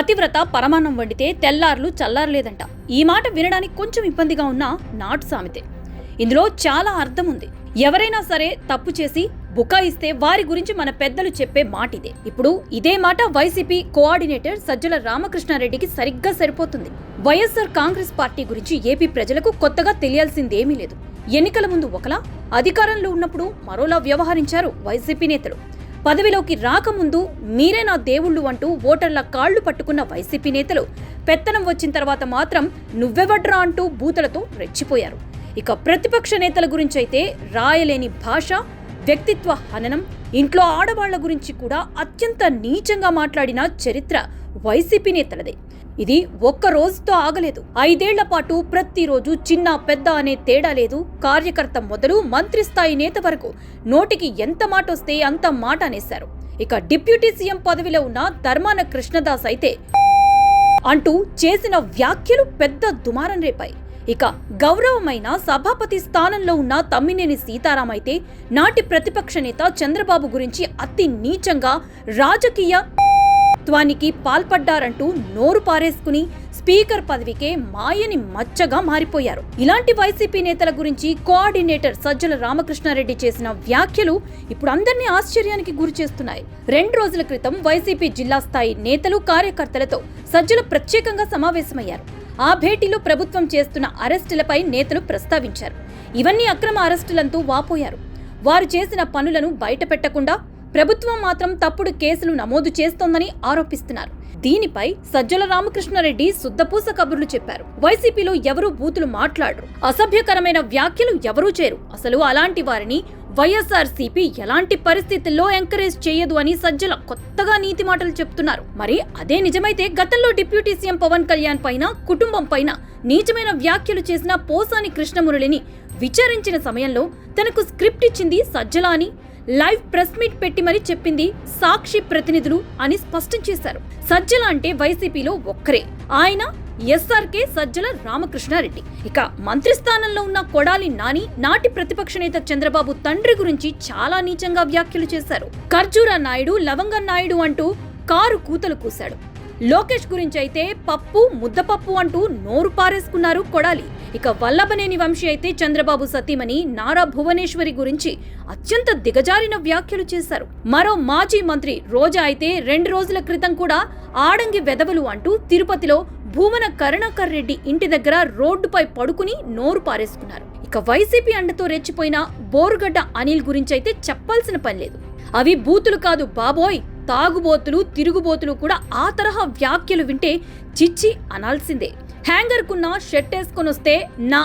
పతివ్రత పరమాన్నం వండితే తెల్లార్లు చల్లారలేదంట. ఈ మాట వినడానికి కొంచెం ఇబ్బందిగా ఉన్న నాటు సామెతే. ఇందులో చాలా అర్థం ఉంది. ఎవరైనా సరే తప్పు చేసి బుకాయిస్తే వారి గురించి మన పెద్దలు చెప్పే మాట ఇదే. ఇప్పుడు ఇదే మాట వైసీపీ కోఆర్డినేటర్ సజ్జల రామకృష్ణారెడ్డికి సరిగ్గా సరిపోతుంది. వైఎస్ఆర్ కాంగ్రెస్ పార్టీ గురించి ఏపీ ప్రజలకు కొత్తగా తెలియాల్సిందేమీ లేదు. ఎన్నికల ముందు ఒకలా, అధికారంలో ఉన్నప్పుడు మరోలా వ్యవహరించారు వైసీపీ నేతలు. పదవిలోకి రాకముందు మీరే నా దేవుళ్ళు అంటూ ఓటర్ల కాళ్లు పట్టుకున్న వైసీపీ నేతలు పెత్తనం వచ్చిన తర్వాత మాత్రం నువ్వెవడ్రా అంటూ బూతులతో రెచ్చిపోయారు. ఇక ప్రతిపక్ష నేతల గురించైతే రాయలేని భాష, వ్యక్తిత్వ హననం, ఇంట్లో ఆడవాళ్ల గురించి కూడా అత్యంత నీచంగా మాట్లాడిన చరిత్ర వైసీపీ నేతలదే. ఇది ఒక్క రోజుతో ఆగలేదు. 5 ఏళ్ల పాటు ప్రతిరోజు చిన్న పెద్ద అనే తేడా లేదు. కార్యకర్త మొదలు మంత్రి స్థాయి నేత వరకు నోటికి ఎంత మాట వస్తే అంత మాట అనేశారు. ఇక డిప్యూటీ సీఎం పదవిలో ఉన్న ధర్మాన కృష్ణదాస్ అయితే అంటూ చేసిన వ్యాఖ్యలు పెద్ద దుమారం రేపాయి. ఇక గౌరవమైన సభాపతి స్థానంలో ఉన్న తమ్మినేని సీతారాం అయితే నాటి ప్రతిపక్ష నేత చంద్రబాబు గురించి అతి నీచంగా రాజకీయ త్వానికి పాల్పడ్డారంటూ నోరు పారేసుకుని స్పీకర్ పదవికే మాయని మచ్చగా మారిపోయారు. ఇలాంటి వైసీపీ నేతల గురించి కోఆర్డినేటర్ సజ్జల రామకృష్ణారెడ్డి చేసిన వ్యాఖ్యలు ఇప్పుడు అందరినీ ఆశ్చర్యానికి గురి చేస్తున్నాయి. 2 రోజుల క్రితం వైసీపీ జిల్లా స్థాయి నేతలు, కార్యకర్తలతో సజ్జల ప్రత్యేకంగా సమావేశమయ్యారు. ఆ భేటీలో ప్రభుత్వం చేస్తున్న అరెస్టులపై నేతలు ప్రస్తావించారు. ఇవన్నీ అక్రమ అరెస్టులంటూ వాపోయారు. వారు చేసిన పనులను బయటపెట్టకుండా ప్రభుత్వం మాత్రం తప్పుడు కేసులు నమోదు చేస్తోందని ఆరోపిస్తున్నారు. దీనిపై సజ్జల రామకృష్ణారెడ్డి శుద్ధపూస కబుర్లు చెప్పారు. వైసీపీలో ఎవరూ బూతులు మాట్లాడరు, అసభ్యకరమైన వ్యాఖ్యలు ఎవరూ చేయరు, అసలు అలాంటి వారిని వైఎస్ఆర్సీపీ ఎలాంటి పరిస్థితుల్లో ఎంకరేజ్ చేయదు అని సజ్జల కొత్తగా నీతి మాటలు చెప్తున్నారు. మరి అదే నిజమైతే గతంలో డిప్యూటీ సీఎం పవన్ కళ్యాణ్ పైన, కుటుంబం పైన నీచమైన వ్యాఖ్యలు చేసిన పోసాని కృష్ణమురళిని విచారించిన సమయంలో తనకు స్క్రిప్ట్ ఇచ్చింది సజ్జల అని లైవ్ ప్రెస్ మీట్ పెట్టి మరీ చెప్పింది సాక్షి ప్రతినిధులు అని స్పష్టం చేశారు. సజ్జల అంటే వైసీపీలో ఒక్కరే, ఆయన ఎస్ఆర్కే సజ్జల రామకృష్ణారెడ్డి. ఇక మంత్రి స్థానంలో ఉన్న కొడాలి నాని నాటి ప్రతిపక్ష నేత చంద్రబాబు తండ్రి గురించి చాలా నీచంగా వ్యాఖ్యలు చేశారు. ఖర్జూరా నాయుడు, లవంగ నాయుడు అంటూ కారు కూతలు కూశాడు. లోకేష్ గురించి అయితే పప్పు, ముద్దపప్పు అంటూ నోరు పారేసుకున్నారు కొడాలి. ఇక వల్లభనేని వంశీ అయితే చంద్రబాబు సతీమణి నారా భువనేశ్వరి గురించి అత్యంత దిగజారిన వ్యాఖ్యలు చేశారు. మరో మాజీ మంత్రి రోజా అయితే 2 రోజుల క్రితం కూడా ఆడంగి వెదవలు అంటూ తిరుపతిలో భూమన కరుణాకర్ రెడ్డి ఇంటి దగ్గర రోడ్డుపై పడుకుని నోరు పారేసుకున్నారు. ఇక వైసీపీ అండతో రెచ్చిపోయిన బోరుగడ్డ అనిల్ గురించి అయితే చెప్పాల్సిన పని లేదు. అవి బూతులు కాదు బాబోయ్, తాగుబోతులు, తిరుగుబోతులు కూడా ఆ తరహా వ్యాఖ్యలు వింటే చిచ్చి అనాల్సిందే. హ్యాంగర్కున్న షర్ట్ వేసుకొనొస్తే నా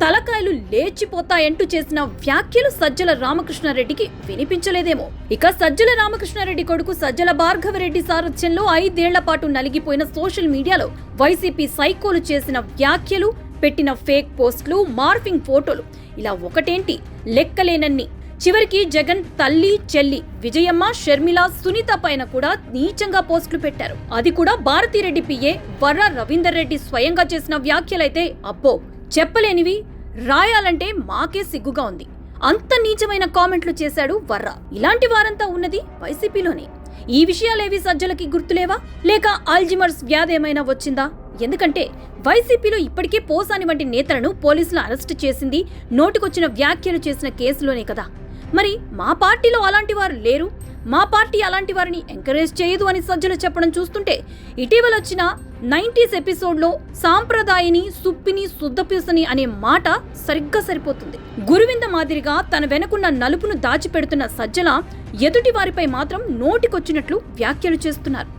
తలకాయలు లేచిపోతాయంటూ చేసిన వ్యాఖ్యలు సజ్జల రామకృష్ణారెడ్డికి వినిపించలేదేమో. ఇక సజ్జల రామకృష్ణారెడ్డి కొడుకు సజ్జల భార్గవరెడ్డి సారథ్యంలో 5 ఏళ్ల పాటు నలిగిపోయిన సోషల్ మీడియాలో వైసీపీ సైకోలు చేసిన వ్యాఖ్యలు, పెట్టిన ఫేక్ పోస్టులు, మార్ఫింగ్ ఫోటోలు ఇలా ఒకటేంటి లెక్కలేనన్ని. చివరికి జగన్ తల్లి, చెల్లి విజయమ్మ, షర్మిల, సునీత పైన కూడా నీచంగా పోస్టులు పెట్టారు. అది కూడా భారతిరెడ్డి పిఏ వర్ర రవీందర్ రెడ్డి స్వయంగా చేసిన వ్యాఖ్యలైతే అబ్బో చెప్పలేనివి, రాయాలంటే మాకే సిగ్గుగా ఉంది. అంత నీచమైన కామెంట్లు చేశాడు వర్ర. ఇలాంటి వారంతా ఉన్నది వైసీపీలోనే. ఈ విషయాలేవి సజ్జలకి గుర్తులేవా, లేక ఆల్జిమర్స్ వ్యాధి ఏమైనా వచ్చిందా? ఎందుకంటే వైసీపీలో ఇప్పటికే పోసాని వంటి నేతలను పోలీసులు అరెస్టు చేసింది నోటికొచ్చిన వ్యాఖ్యలు చేసిన కేసులోనే కదా. మరి మా పార్టీలో అలాంటి వారు లేరు, మా పార్టీ అలాంటి వారిని ఎంకరేజ్ చేయదు అని సజ్జల చెప్పడం చూస్తుంటే ఇటీవల వచ్చిన 90s ఎపిసోడ్లో సాంప్రదాయని, సుప్పిని, శుద్ధపూసని అనే మాట సరిగ్గా సరిపోతుంది. గురువింద మాదిరిగా తన వెనకున్న నలుపును దాచిపెడుతున్న సజ్జల ఎదుటి వారిపై మాత్రం నోటికొచ్చినట్లు వ్యాఖ్యలు చేస్తున్నారు.